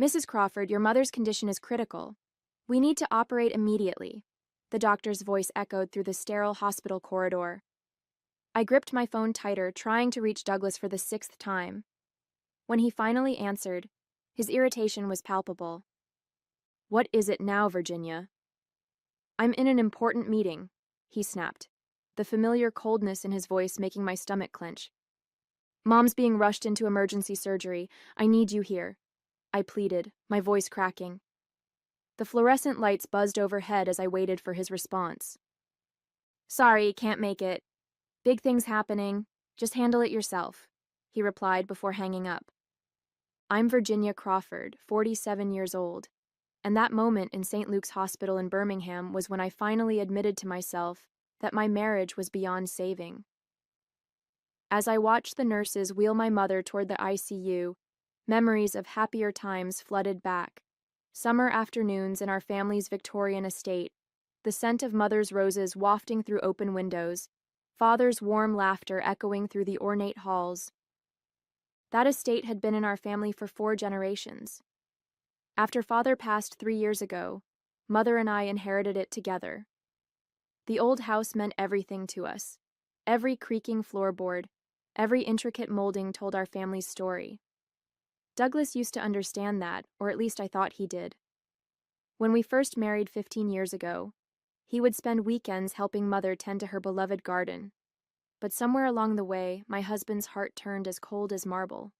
Mrs. Crawford, your mother's condition is critical. We need to operate immediately. The doctor's voice echoed through the sterile hospital corridor. I gripped my phone tighter, trying to reach Douglas for the sixth time. When he finally answered, his irritation was palpable. What is it now, Virginia? I'm in an important meeting, he snapped, the familiar coldness in his voice making my stomach clench. Mom's being rushed into emergency surgery. I need you here, I pleaded, my voice cracking. The fluorescent lights buzzed overhead as I waited for his response. Sorry, can't make it. Big things happening. Just handle it yourself, he replied before hanging up. I'm Virginia Crawford, 47 years old, and that moment in St. Luke's Hospital in Birmingham was when I finally admitted to myself that my marriage was beyond saving. As I watched the nurses wheel my mother toward the ICU, memories of happier times flooded back. Summer afternoons in our family's Victorian estate, the scent of mother's roses wafting through open windows, father's warm laughter echoing through the ornate halls. That estate had been in our family for 4 generations. After father passed 3 years ago, mother and I inherited it together. The old house meant everything to us. Every creaking floorboard, every intricate molding told our family's story. Douglas used to understand that, or at least I thought he did. When we first married 15 years ago, he would spend weekends helping mother tend to her beloved garden. But somewhere along the way, my husband's heart turned as cold as marble.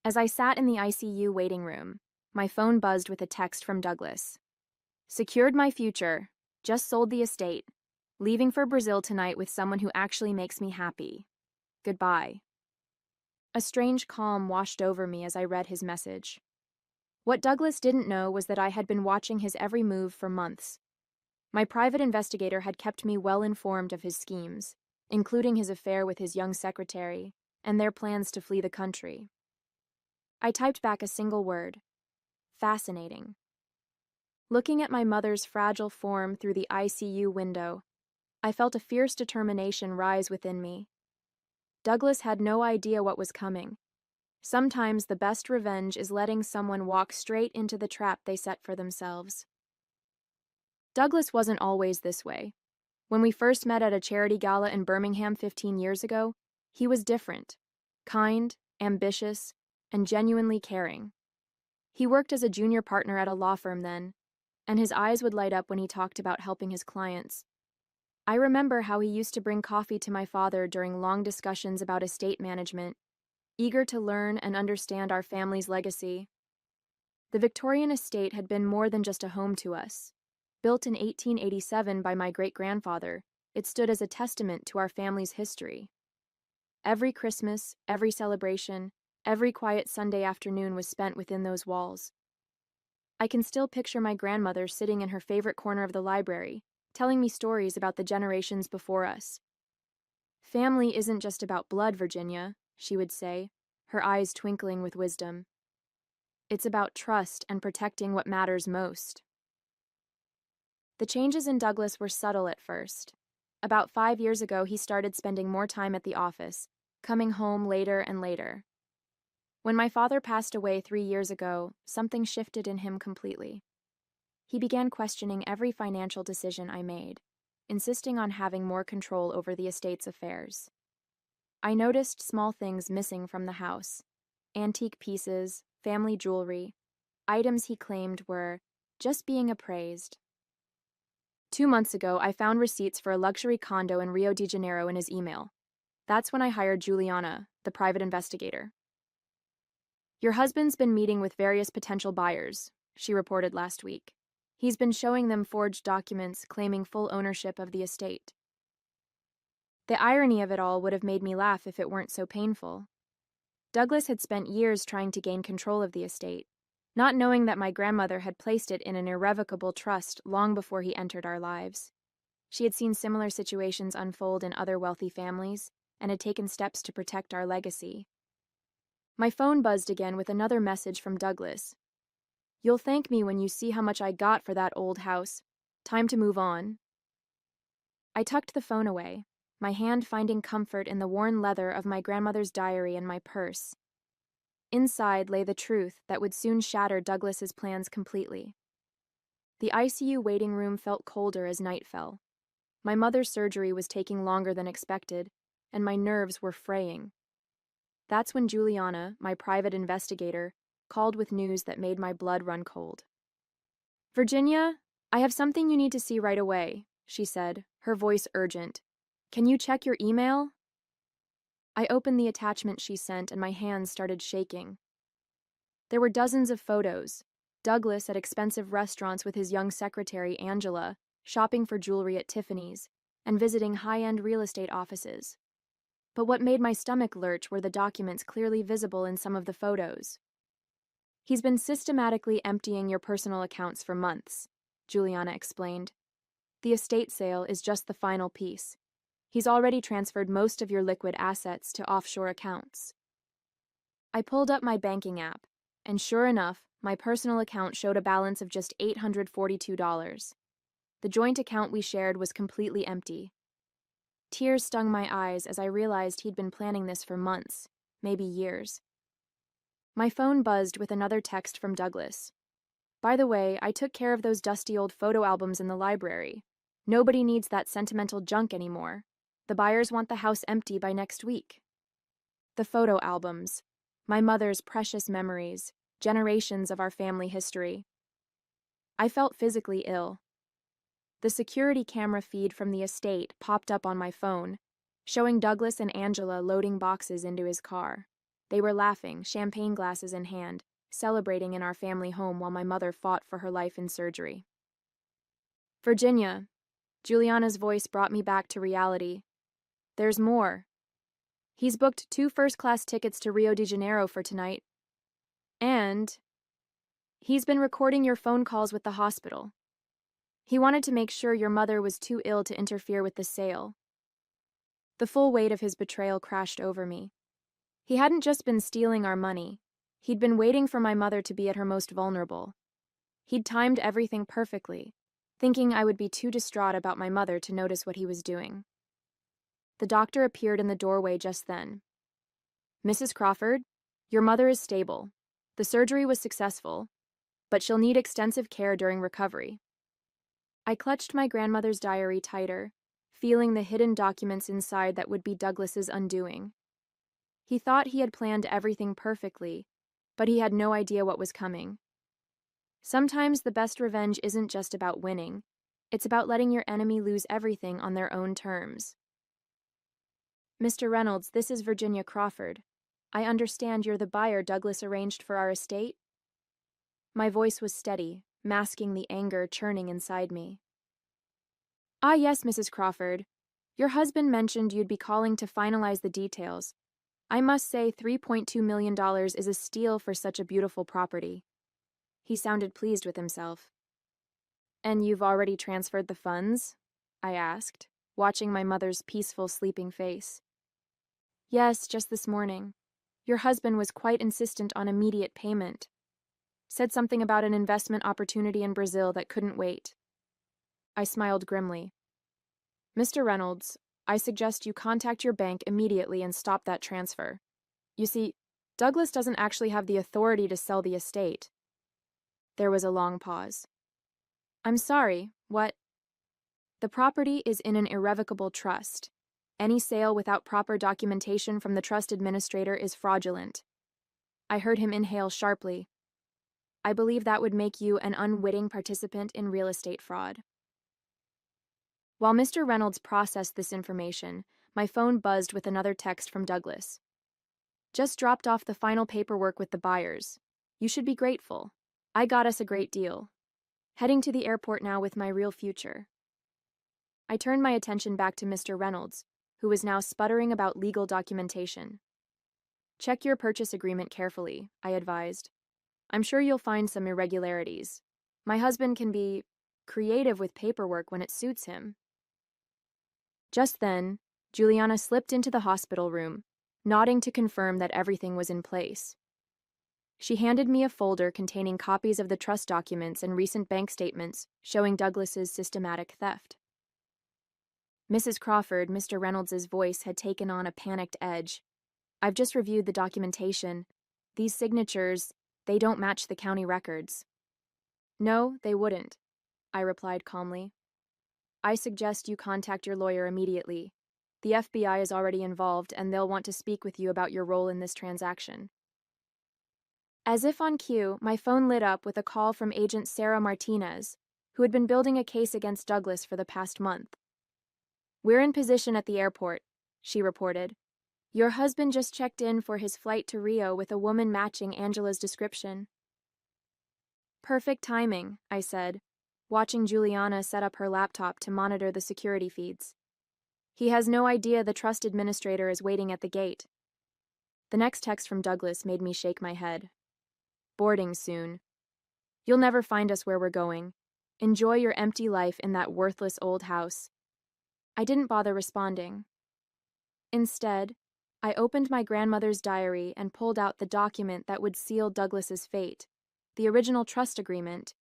As I sat in the ICU waiting room, my phone buzzed with a text from Douglas. Secured my future. Just sold the estate. Leaving for Brazil tonight with someone who actually makes me happy. Goodbye. A strange calm washed over me as I read his message. What Douglas didn't know was that I had been watching his every move for months. My private investigator had kept me well informed of his schemes, including his affair with his young secretary, and their plans to flee the country. I typed back a single word. Fascinating. Looking at my mother's fragile form through the ICU window, I felt a fierce determination rise within me. Douglas had no idea what was coming. Sometimes the best revenge is letting someone walk straight into the trap they set for themselves. Douglas wasn't always this way. When we first met at a charity gala in Birmingham 15 years ago, he was different, kind, ambitious, and genuinely caring. He worked as a junior partner at a law firm then, and his eyes would light up when he talked about helping his clients. I remember how he used to bring coffee to my father during long discussions about estate management, eager to learn and understand our family's legacy. The Victorian estate had been more than just a home to us. Built in 1887 by my great-grandfather, it stood as a testament to our family's history. Every Christmas, every celebration, every quiet Sunday afternoon was spent within those walls. I can still picture my grandmother sitting in her favorite corner of the library, telling me stories about the generations before us. Family isn't just about blood, Virginia, she would say, her eyes twinkling with wisdom. It's about trust and protecting what matters most. The changes in Douglas were subtle at first. About 5 years ago, he started spending more time at the office, coming home later and later. When my father passed away 3 years ago, something shifted in him completely. He began questioning every financial decision I made, insisting on having more control over the estate's affairs. I noticed small things missing from the house: antique pieces, family jewelry, items he claimed were just being appraised. 2 months ago, I found receipts for a luxury condo in Rio de Janeiro in his email. That's when I hired Juliana, the private investigator. Your husband's been meeting with various potential buyers, she reported last week. He's been showing them forged documents claiming full ownership of the estate. The irony of it all would have made me laugh if it weren't so painful. Douglas had spent years trying to gain control of the estate, not knowing that my grandmother had placed it in an irrevocable trust long before he entered our lives. She had seen similar situations unfold in other wealthy families and had taken steps to protect our legacy. My phone buzzed again with another message from Douglas. You'll thank me when you see how much I got for that old house. Time to move on. I tucked the phone away, my hand finding comfort in the worn leather of my grandmother's diary and my purse. Inside lay the truth that would soon shatter Douglas's plans completely. The ICU waiting room felt colder as night fell. My mother's surgery was taking longer than expected, and my nerves were fraying. That's when Juliana, my private investigator, called with news that made my blood run cold. "Virginia, I have something you need to see right away," she said, her voice urgent. "Can you check your email?" I opened the attachment she sent and my hands started shaking. There were dozens of photos. Douglas at expensive restaurants with his young secretary, Angela, shopping for jewelry at Tiffany's, and visiting high-end real estate offices. But what made my stomach lurch were the documents clearly visible in some of the photos. "He's been systematically emptying your personal accounts for months," Juliana explained. "The estate sale is just the final piece. He's already transferred most of your liquid assets to offshore accounts." I pulled up my banking app, and sure enough, my personal account showed a balance of just $842. The joint account we shared was completely empty. Tears stung my eyes as I realized he'd been planning this for months, maybe years. My phone buzzed with another text from Douglas. "By the way, I took care of those dusty old photo albums in the library. Nobody needs that sentimental junk anymore. The buyers want the house empty by next week." The photo albums. My mother's precious memories, generations of our family history. I felt physically ill. The security camera feed from the estate popped up on my phone, showing Douglas and Angela loading boxes into his car. They were laughing, champagne glasses in hand, celebrating in our family home while my mother fought for her life in surgery. "Virginia," Juliana's voice brought me back to reality. "There's more. He's booked 2 first-class tickets to Rio de Janeiro for tonight. And he's been recording your phone calls with the hospital. He wanted to make sure your mother was too ill to interfere with the sale." The full weight of his betrayal crashed over me. He hadn't just been stealing our money. He'd been waiting for my mother to be at her most vulnerable. He'd timed everything perfectly, thinking I would be too distraught about my mother to notice what he was doing. The doctor appeared in the doorway just then. "Mrs. Crawford, your mother is stable. The surgery was successful, but she'll need extensive care during recovery." I clutched my grandmother's diary tighter, feeling the hidden documents inside that would be Douglas's undoing. He thought he had planned everything perfectly, but he had no idea what was coming. Sometimes the best revenge isn't just about winning. It's about letting your enemy lose everything on their own terms. "Mr. Reynolds, this is Virginia Crawford. I understand you're the buyer Douglas arranged for our estate?" My voice was steady, masking the anger churning inside me. "Ah, yes, Mrs. Crawford. Your husband mentioned you'd be calling to finalize the details. I must say $3.2 million is a steal for such a beautiful property." He sounded pleased with himself. "And you've already transferred the funds?" I asked, watching my mother's peaceful, sleeping face. "Yes, just this morning. Your husband was quite insistent on immediate payment. Said something about an investment opportunity in Brazil that couldn't wait." I smiled grimly. "Mr. Reynolds, I suggest you contact your bank immediately and stop that transfer. You see, Douglas doesn't actually have the authority to sell the estate." There was a long pause. "I'm sorry, what?" "The property is in an irrevocable trust. Any sale without proper documentation from the trust administrator is fraudulent." I heard him inhale sharply. "I believe that would make you an unwitting participant in real estate fraud." While Mr. Reynolds processed this information, my phone buzzed with another text from Douglas. "Just dropped off the final paperwork with the buyers. You should be grateful. I got us a great deal. Heading to the airport now with my real future." I turned my attention back to Mr. Reynolds, who was now sputtering about legal documentation. "Check your purchase agreement carefully," I advised. "I'm sure you'll find some irregularities. My husband can be creative with paperwork when it suits him." Just then, Juliana slipped into the hospital room, nodding to confirm that everything was in place. She handed me a folder containing copies of the trust documents and recent bank statements showing Douglas's systematic theft. "Mrs. Crawford," Mr. Reynolds's voice had taken on a panicked edge. "I've just reviewed the documentation. These signatures, they don't match the county records. No, they wouldn't, I replied calmly. I suggest you contact your lawyer immediately. The FBI is already involved and they'll want to speak with you about your role in this transaction. As if on cue, my phone lit up with a call from Agent Sarah Martinez, who had been building a case against Douglas for the past month. We're in position at the airport, she reported. Your husband just checked in for his flight to Rio with a woman matching Angela's description. Perfect timing, I said, watching Juliana set up her laptop to monitor the security feeds. He has no idea the trust administrator is waiting at the gate. The next text from Douglas made me shake my head. Boarding soon. You'll never find us where we're going. Enjoy your empty life in that worthless old house. I didn't bother responding. Instead, I opened my grandmother's diary and pulled out the document that would seal Douglas's fate, the original trust agreement,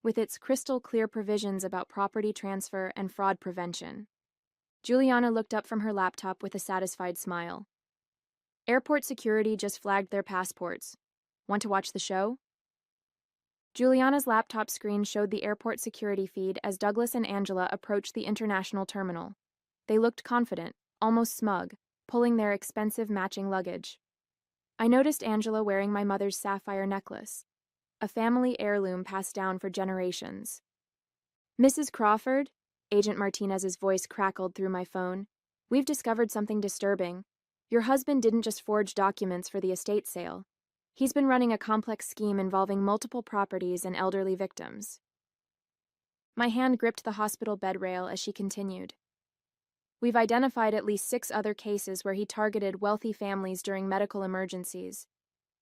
with its crystal-clear provisions about property transfer and fraud prevention. Juliana looked up from her laptop with a satisfied smile. Airport security just flagged their passports. Want to watch the show? Juliana's laptop screen showed the airport security feed as Douglas and Angela approached the international terminal. They looked confident, almost smug, pulling their expensive matching luggage. I noticed Angela wearing my mother's sapphire necklace, a family heirloom passed down for generations. Mrs. Crawford, Agent Martinez's voice crackled through my phone. We've discovered something disturbing. Your husband didn't just forge documents for the estate sale. He's been running a complex scheme involving multiple properties and elderly victims. My hand gripped the hospital bed rail as she continued. We've identified at least 6 other cases where he targeted wealthy families during medical emergencies.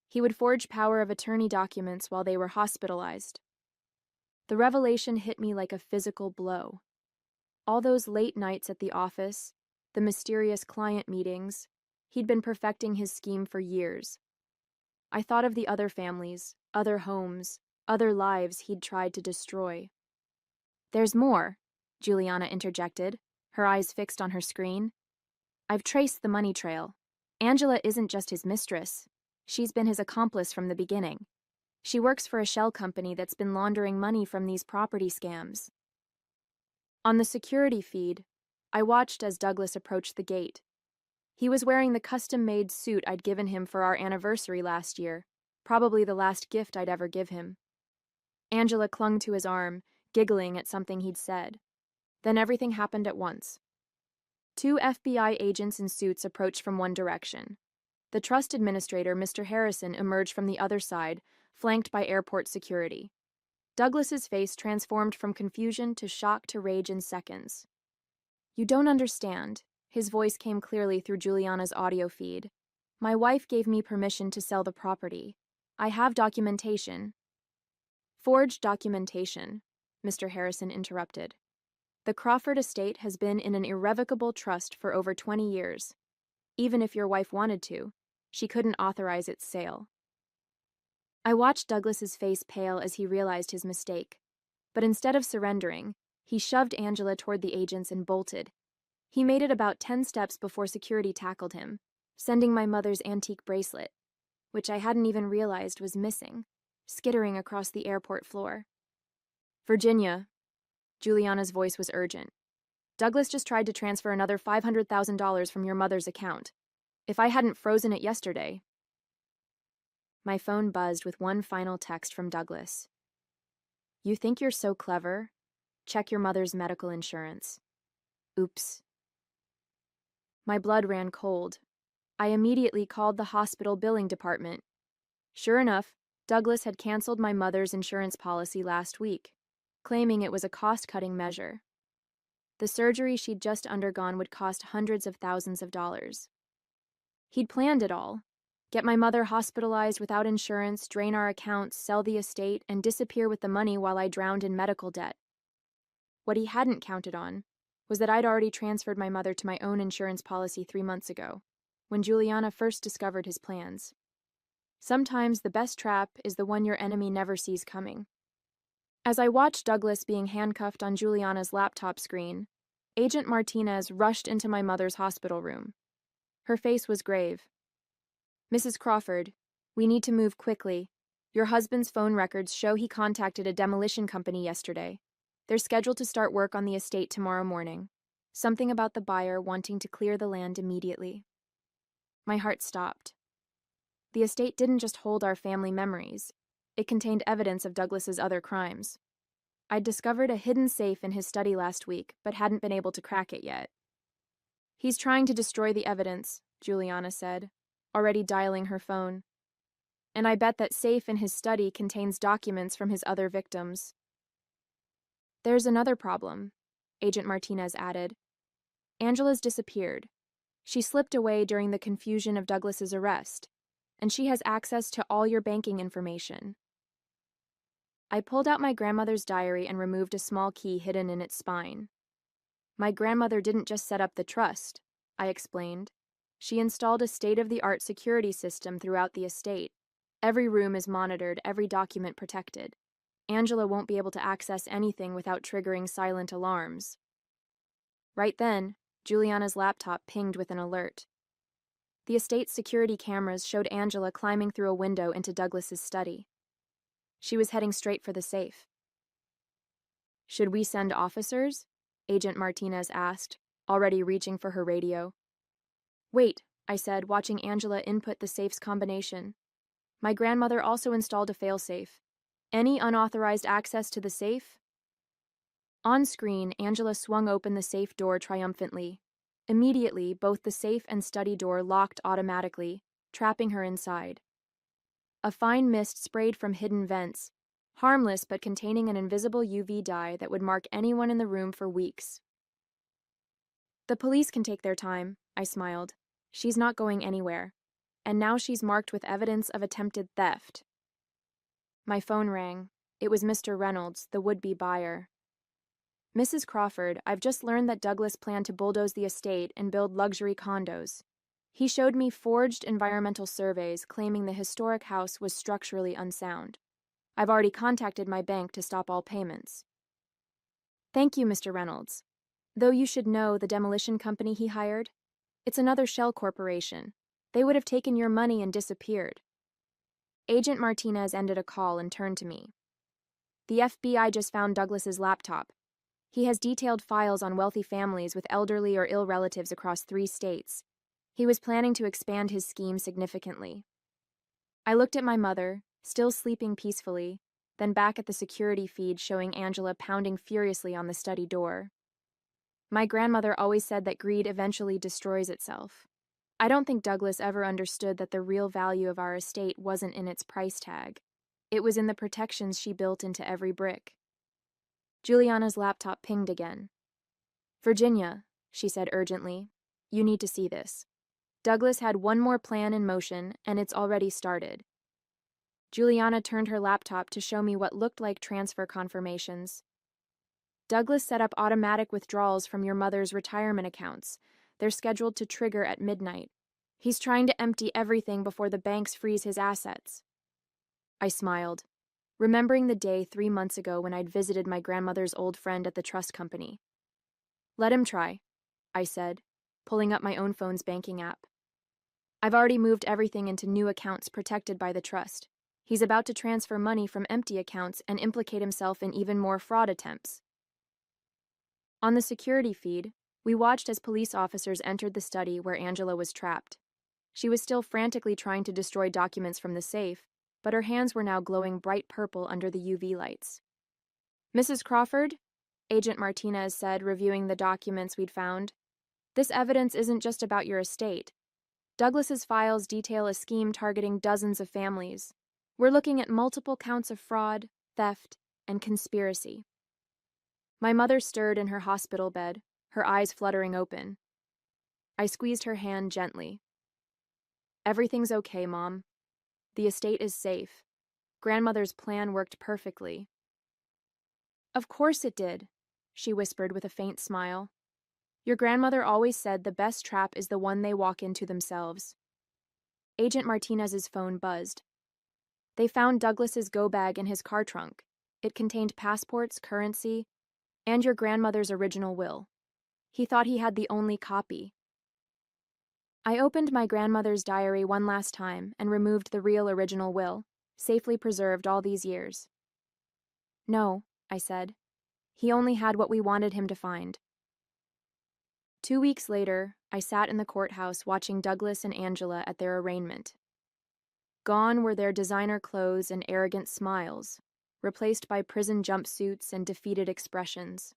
He would forge power of attorney documents while they were hospitalized. The revelation hit me like a physical blow. All those late nights at the office, the mysterious client meetings, he'd been perfecting his scheme for years. I thought of the other families, other homes, other lives he'd tried to destroy. There's more, Juliana interjected, her eyes fixed on her screen. I've traced the money trail. Angela isn't just his mistress. She's been his accomplice from the beginning. She works for a shell company that's been laundering money from these property scams. On the security feed, I watched as Douglas approached the gate. He was wearing the custom-made suit I'd given him for our anniversary last year, probably the last gift I'd ever give him. Angela clung to his arm, giggling at something he'd said. Then everything happened at once. 2 FBI agents in suits approached from one direction. The trust administrator, Mr. Harrison, emerged from the other side, flanked by airport security. Douglas's face transformed from confusion to shock to rage in seconds. You don't understand. His voice came clearly through Juliana's audio feed. My wife gave me permission to sell the property. I have documentation. Forged documentation, Mr. Harrison interrupted. The Crawford estate has been in an irrevocable trust for over 20 years. Even if your wife wanted to, she couldn't authorize its sale. I watched Douglas's face pale as he realized his mistake. But instead of surrendering, he shoved Angela toward the agents and bolted. He made it about 10 steps before security tackled him, sending my mother's antique bracelet, which I hadn't even realized was missing, skittering across the airport floor. Virginia, Juliana's voice was urgent. Douglas just tried to transfer another $500,000 from your mother's account. If I hadn't frozen it yesterday. My phone buzzed with one final text from Douglas. You think you're so clever? Check your mother's medical insurance. Oops. My blood ran cold. I immediately called the hospital billing department. Sure enough, Douglas had canceled my mother's insurance policy last week, claiming it was a cost-cutting measure. The surgery she'd just undergone would cost hundreds of thousands of dollars. He'd planned it all. Get my mother hospitalized without insurance, drain our accounts, sell the estate, and disappear with the money while I drowned in medical debt. What he hadn't counted on was that I'd already transferred my mother to my own insurance policy 3 months ago, when Juliana first discovered his plans. Sometimes the best trap is the one your enemy never sees coming. As I watched Douglas being handcuffed on Juliana's laptop screen, Agent Martinez rushed into my mother's hospital room. Her face was grave. Mrs. Crawford, We need to move quickly. Your husband's phone records show he contacted a demolition company yesterday. They're scheduled to start work on the estate tomorrow morning. Something about the buyer wanting to clear the land immediately. My heart stopped. The estate didn't just hold our family memories. It contained evidence of Douglas's other crimes. I'd discovered a hidden safe in his study last week, but hadn't been able to crack it yet. He's trying to destroy the evidence, Juliana said, already dialing her phone. And I bet that safe in his study contains documents from his other victims. There's another problem, Agent Martinez added. Angela's disappeared. She slipped away during the confusion of Douglas's arrest, and she has access to all your banking information. I pulled out my grandmother's diary and removed a small key hidden in its spine. My grandmother didn't just set up the trust, I explained. She installed a state-of-the-art security system throughout the estate. Every room is monitored, every document protected. Angela won't be able to access anything without triggering silent alarms. Right then, Juliana's laptop pinged with an alert. The estate's security cameras showed Angela climbing through a window into Douglas's study. She was heading straight for the safe. Should we send officers? Agent Martinez asked, already reaching for her radio. Wait, I said, watching Angela input the safe's combination. My grandmother also installed a failsafe. Any unauthorized access to the safe? On screen, Angela swung open the safe door triumphantly. Immediately, both the safe and study door locked automatically, trapping her inside. A fine mist sprayed from hidden vents, harmless but containing an invisible UV dye that would mark anyone in the room for weeks. The police can take their time, I smiled. She's not going anywhere. And now she's marked with evidence of attempted theft. My phone rang. It was Mr. Reynolds, the would-be buyer. Mrs. Crawford, I've just learned that Douglas planned to bulldoze the estate and build luxury condos. He showed me forged environmental surveys claiming the historic house was structurally unsound. I've already contacted my bank to stop all payments. Thank you, Mr. Reynolds. Though you should know the demolition company he hired. It's another shell corporation. They would have taken your money and disappeared. Agent Martinez ended a call and turned to me. The FBI just found Douglas's laptop. He has detailed files on wealthy families with elderly or ill relatives across 3 states. He was planning to expand his scheme significantly. I looked at my mother, still sleeping peacefully, then back at the security feed showing Angela pounding furiously on the study door. My grandmother always said that greed eventually destroys itself. I don't think Douglas ever understood that the real value of our estate wasn't in its price tag. It was in the protections she built into every brick. Juliana's laptop pinged again. Virginia, she said urgently, you need to see this. Douglas had one more plan in motion, and it's already started. Juliana turned her laptop to show me what looked like transfer confirmations. Douglas set up automatic withdrawals from your mother's retirement accounts. They're scheduled to trigger at midnight. He's trying to empty everything before the banks freeze his assets. I smiled, remembering the day 3 months ago when I'd visited my grandmother's old friend at the trust company. Let him try, I said, pulling up my own phone's banking app. I've already moved everything into new accounts protected by the trust. He's about to transfer money from empty accounts and implicate himself in even more fraud attempts. On the security feed, we watched as police officers entered the study where Angela was trapped. She was still frantically trying to destroy documents from the safe, but her hands were now glowing bright purple under the UV lights. Mrs. Crawford, Agent Martinez said, reviewing the documents we'd found, this evidence isn't just about your estate. Douglas's files detail a scheme targeting dozens of families. We're looking at multiple counts of fraud, theft, and conspiracy. My mother stirred in her hospital bed, her eyes fluttering open. I squeezed her hand gently. Everything's okay, Mom. The estate is safe. Grandmother's plan worked perfectly. Of course it did, she whispered with a faint smile. Your grandmother always said the best trap is the one they walk into themselves. Agent Martinez's phone buzzed. They found Douglas's go bag in his car trunk. It contained passports, currency, and your grandmother's original will. He thought he had the only copy. I opened my grandmother's diary one last time and removed the real original will, safely preserved all these years. No, I said. He only had what we wanted him to find. 2 weeks later, I sat in the courthouse watching Douglas and Angela at their arraignment. Gone were their designer clothes and arrogant smiles, replaced by prison jumpsuits and defeated expressions.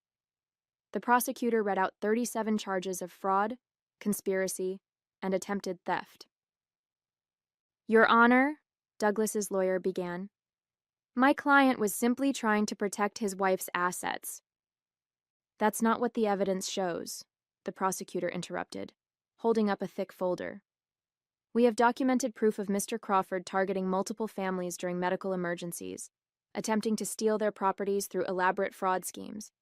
The prosecutor read out 37 charges of fraud, conspiracy, and attempted theft. Your Honor, Douglas's lawyer began, my client was simply trying to protect his wife's assets. That's not what the evidence shows, the prosecutor interrupted, holding up a thick folder. We have documented proof of Mr. Crawford targeting multiple families during medical emergencies, attempting to steal their properties through elaborate fraud schemes.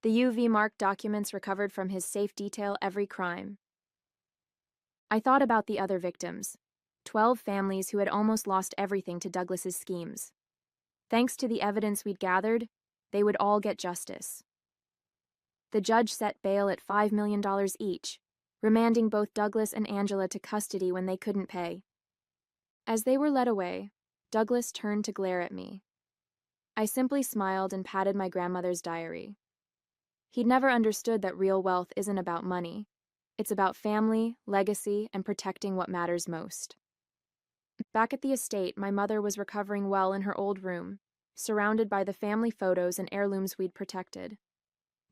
The UV marked documents recovered from his safe detail every crime. I thought about the other victims, 12 families who had almost lost everything to Douglas's schemes. Thanks to the evidence we'd gathered, they would all get justice. The judge set bail at $5 million each, remanding both Douglas and Angela to custody when they couldn't pay. As they were led away, Douglas turned to glare at me. I simply smiled and patted my grandmother's diary. He'd never understood that real wealth isn't about money. It's about family, legacy, and protecting what matters most. Back at the estate, my mother was recovering well in her old room, surrounded by the family photos and heirlooms we'd protected.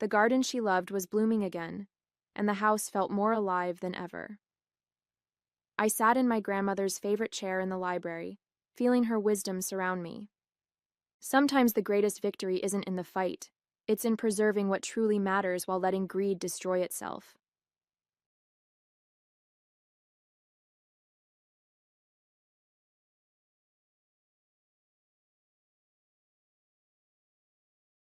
The garden she loved was blooming again, and the house felt more alive than ever. I sat in my grandmother's favorite chair in the library, feeling her wisdom surround me. Sometimes the greatest victory isn't in the fight, it's in preserving what truly matters while letting greed destroy itself.